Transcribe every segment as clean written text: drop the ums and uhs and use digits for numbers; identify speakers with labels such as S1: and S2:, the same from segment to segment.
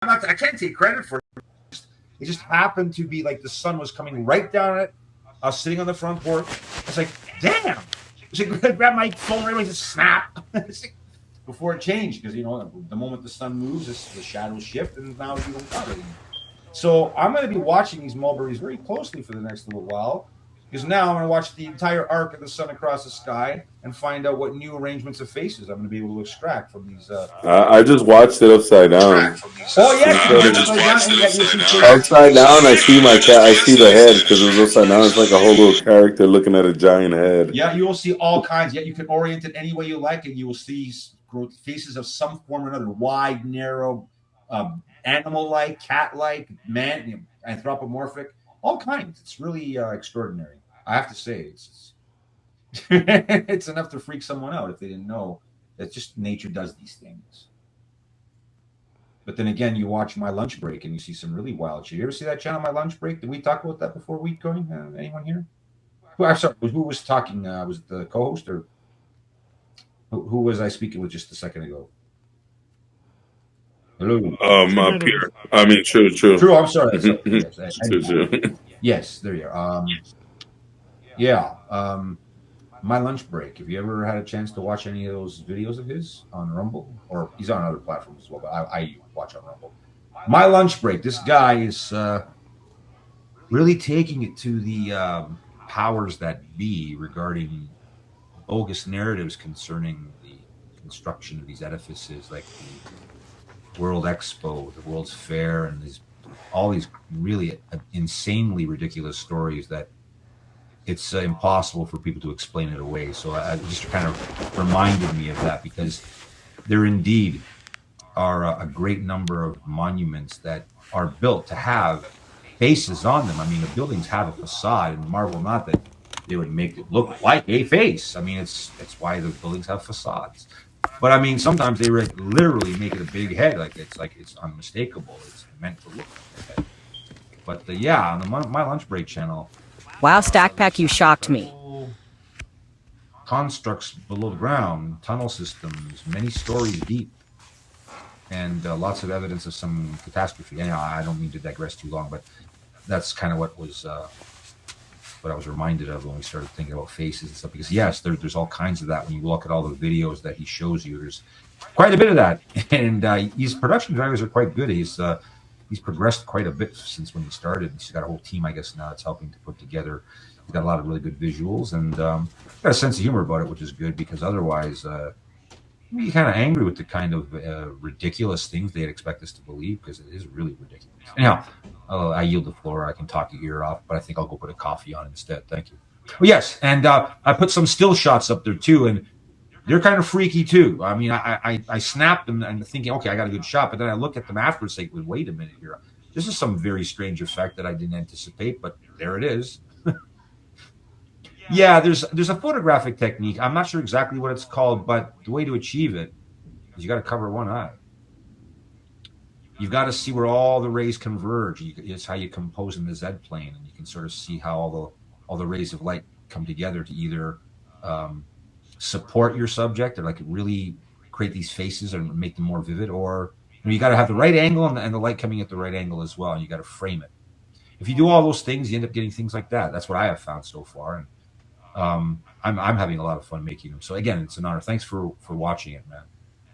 S1: I can't take credit for it. It just happened to be like the sun was coming right down at it. I was sitting on the front porch. It's like, damn. It's like, I grabbed my phone right away, just snap. It's like, before it changed, because the moment the sun moves, the shadows shift, and now you don't got it anymore. So I'm going to be watching these mulberries very closely for the next little while, because now I'm going to watch the entire arc of the sun across the sky and find out what new arrangements of faces I'm going to be able to extract from these.
S2: I just watched it upside down.
S1: Oh yes, you
S2: Instead
S1: did
S2: of
S1: upside down, and yet you see
S2: upside down, I see my cat. I see the head because it was upside down. It's like a whole little character looking at a giant head.
S1: Yeah, you will see all kinds. Yet you can orient it any way you like, and you will see faces of some form or another: wide, narrow, animal-like, cat-like, man, anthropomorphic, all kinds. It's really extraordinary. I have to say, it's it's enough to freak someone out if they didn't know that just nature does these things. But then again, you watch My Lunch Break and you see some really wild shit. You ever see that channel, My Lunch Break? Did we talk about that before we going? Anyone here? I'm sorry, who was talking? Was it the co-host or who was I speaking with just a second ago? Hello.
S2: Pierre. I mean, true.
S1: True. I'm sorry. Yes,
S2: True.
S1: yes, there you are. Yeah. My Lunch Break. Have you ever had a chance to watch any of those videos of his on Rumble? Or he's on other platforms as well, but I watch on Rumble. My Lunch Break. This guy is really taking it to the powers that be regarding bogus narratives concerning the construction of these edifices, like the World Expo, the World's Fair, and all these really insanely ridiculous stories that it's impossible for people to explain it away. So I just kind of reminded me of that, because there indeed are a great number of monuments that are built to have faces on them. I mean, the buildings have a facade, and marvel not that they would make it look like a face. I mean, it's why the buildings have facades. But I mean, sometimes they literally make it a big head, like it's unmistakable. It's meant to look like a head. But yeah, on the My Lunch Break channel.
S3: Wow, Stackpack, you shocked me.
S1: Constructs below the ground, tunnel systems, many stories deep, and lots of evidence of some catastrophe. Anyhow, I don't mean to digress too long, but that's kind of what I was reminded of when we started thinking about faces and stuff. Because yes, there's all kinds of that. When you look at all the videos that he shows you, there's quite a bit of that. And his production values are quite good. He's progressed quite a bit since when he started. He's got a whole team, I guess, now that's helping to put together. He's got a lot of really good visuals, and got a sense of humor about it, which is good, because otherwise you're kind of angry with the kind of ridiculous things they'd expect us to believe, because it is really ridiculous. Anyhow, I yield the floor. I can talk your ear off, but I think I'll go put a coffee on instead. Thank you. Oh, yes, and I put some still shots up there too, and they're kind of freaky too. I mean, I snapped them and thinking, okay, I got a good shot, but then I look at them afterwards, like, wait a minute here. This is some very strange effect that I didn't anticipate, but there it is. Yeah, there's a photographic technique. I'm not sure exactly what it's called, but the way to achieve it is you got to cover one eye. You've got to see where all the rays converge. It's how you compose in the Z plane, and you can sort of see how all the rays of light come together to either support your subject, or like really create these faces and make them more vivid, or you got to have the right angle and the light coming at the right angle as well, and you got to frame it. If you do all those things, you end up getting things like that. That's what I have found so far, and I'm having a lot of fun making them. So again, it's an honor. Thanks for watching it, man.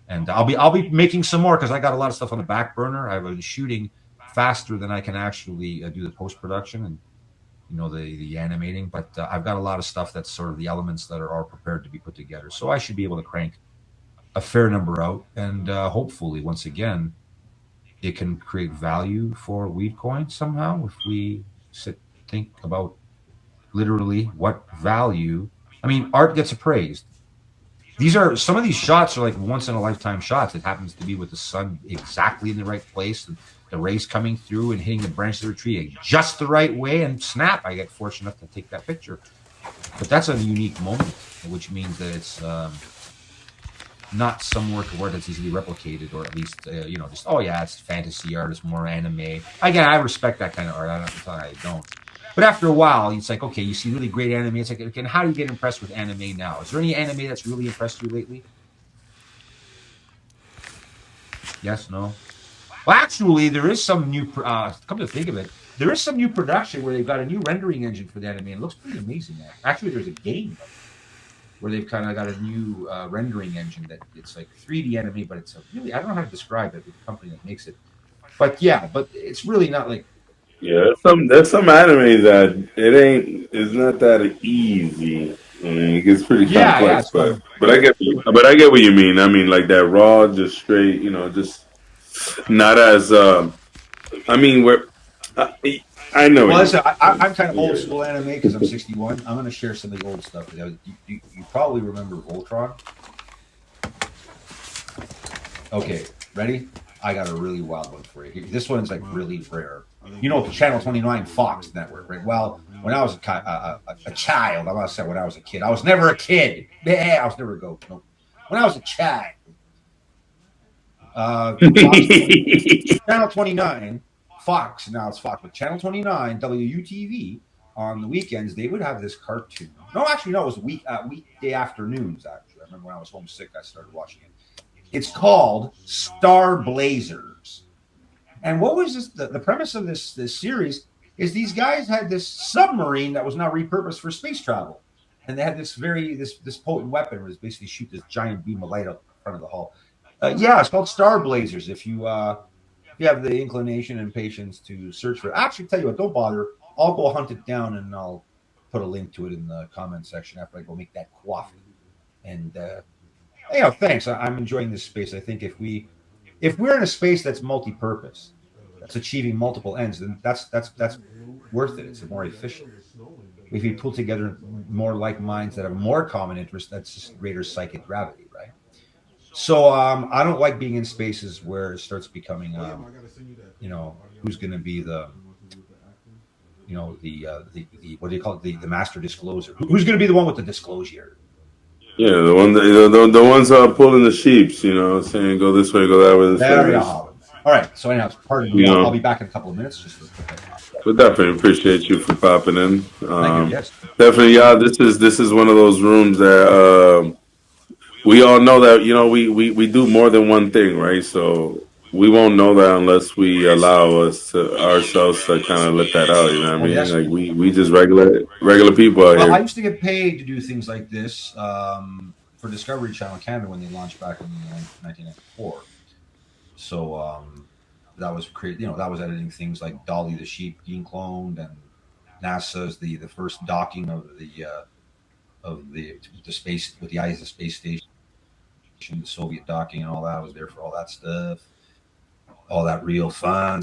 S1: And I'll be making some more, because I got a lot of stuff on the back burner. I've been shooting faster than I can actually do the post production and the animating. But I've got a lot of stuff that's sort of the elements that are prepared to be put together. So I should be able to crank a fair number out, and hopefully, once again, it can create value for Weedcoin somehow if we think about literally what value. I mean, art gets appraised. Some of these shots are like once in a lifetime shots. It happens to be with the sun exactly in the right place, and the rays coming through and hitting the branches of the tree just the right way, and snap, I get fortunate enough to take that picture. But that's a unique moment, which means that it's not some work of art that's easily replicated, or at least just, oh yeah, it's fantasy art, it's more anime. Again, I respect that kind of art. I don't. But after a while, it's like, okay, you see really great anime. It's like, okay, how do you get impressed with anime now? Is there any anime that's really impressed you lately? Yes, no? Well, actually, there is some new. Come to think of it, there is some new production where they've got a new rendering engine for the anime. It looks pretty amazing. Actually, there's a game where they've kind of got a new rendering engine that it's like 3D anime, but it's a really, I don't know how to describe it with the company that makes it. But yeah, but it's really not like.
S2: Yeah, there's some anime that it's not that easy. I mean, it gets pretty
S1: Yeah,
S2: complex,
S1: it's fun.
S2: but I get what you mean. I mean, like that raw, just straight, just not as. I mean, I know.
S1: Well, listen, I'm kind of old school anime because I'm 61. I'm going to share some of the old stuff. You probably remember Voltron. Okay, ready? I got a really wild one for you. This one's like really rare. You know, the Channel 29 Fox network, right? Well, when I was a child, I'm going to say when I was a kid. I was never a kid. I was never a goat. No. When I was a child, Channel 29 Fox, now it's Fox, but Channel 29 WUTV on the weekends, they would have this cartoon. No, actually, no, it was weekday afternoons, actually. I remember when I was homesick, I started watching it. It's called Star Blazers. And what was this? The premise of this series is these guys had this submarine that was now repurposed for space travel. And they had this potent weapon where it basically shoot this giant beam of light out in front of the hull. Yeah, it's called Star Blazers. If you have the inclination and patience to search for it. Actually, tell you what, don't bother. I'll go hunt it down and I'll put a link to it in the comment section after I go make that coffee. And thanks. I'm enjoying this space. I think if we're in a space that's multi-purpose, that's achieving multiple ends, then that's worth it. It's more efficient. If you pull together more like minds that have more common interests, that's just greater psychic gravity, right? So I don't like being in spaces where it starts becoming, who's going to be the what do you call it, the master discloser? Who's going to be the one with the disclosure?
S2: Yeah, the ones pulling the sheeps, saying go this way, go that way.
S1: There you go. All right. So anyhow, pardon me. I'll be back in a couple of minutes.
S2: But definitely appreciate you for popping in.
S1: Thank you. Yes.
S2: Definitely, yeah. This is one of those rooms that we all know that we do more than one thing, right? So we won't know that unless we allow ourselves to kind of let that out. You know what I mean?
S1: Yes.
S2: Like we just regular people out here.
S1: I used to get paid to do things like this for Discovery Channel Canada when they launched back in 1994. So that was that was editing things like Dolly the sheep being cloned, and NASA's the first docking of the space with the eyes of the space station, the Soviet docking and all that. I was there for all that stuff, all that real fun